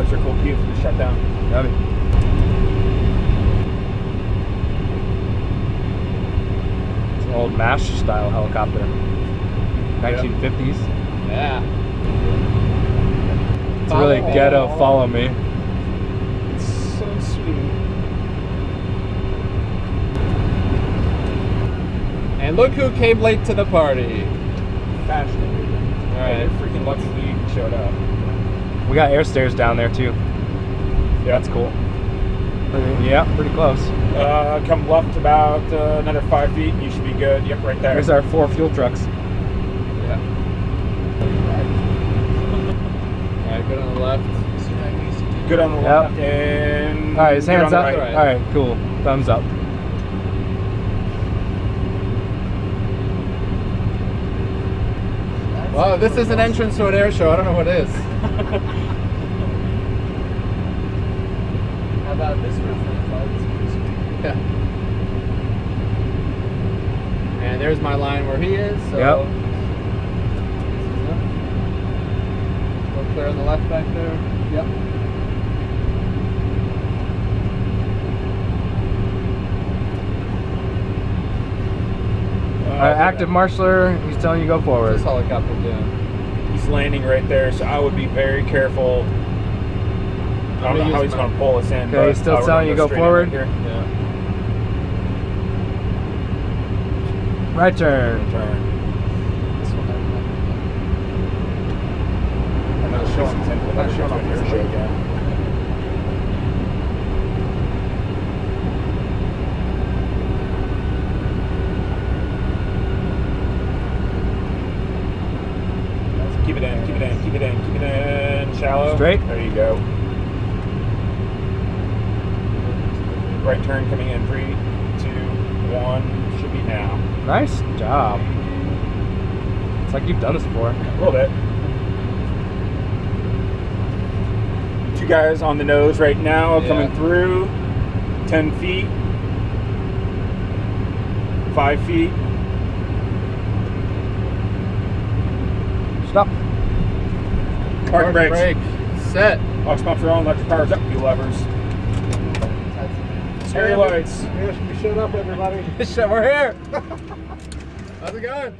extra cool cube for the shutdown. Got it. It's an old MASH style helicopter. 1950s. Yeah. It's really ghetto. Follow me. It's so sweet. And look who came late to the party. Fashion. All right. Freaking lucky we showed up. We got air stairs down there too. Yeah, That's cool. Yeah, pretty close. Come left about another 5 feet and you should be good. Yep, right there. Here's our 4 fuel trucks. Yeah. All right, good on the left. Good on the Yep. left and All right, his good hands on up. the right. All right, cool. Thumbs up. Well, this is an entrance to an air show. I don't know what it is. How about this roof? Yeah. And there's my line where he is. So Yep. Still clear on the left back there. Yep. Active marshaller, he's telling you go What's forward. this helicopter doing? He's landing right there, so I would be very careful. I don't know how he's going to pull us in. Okay, but he's still we're telling gonna you go straight in forward? Here. Yeah. Right turn. Turn. I'm not showing him. I'm not showing him air show again. Keep it in, keep it in, keep it in, keep it in. Shallow. Straight. There you go. Right turn coming in. 3, 2, 1. Should be now. Nice job. It's like you've done this before. A little bit. 2 guys on the nose right now coming through. 10 feet. 5 feet. Stop. Park brakes. Brake. Set. Aux pumps are on. Electric power's up. Few levers. Stereo lights. We showed up, everybody. We're here. How's it going?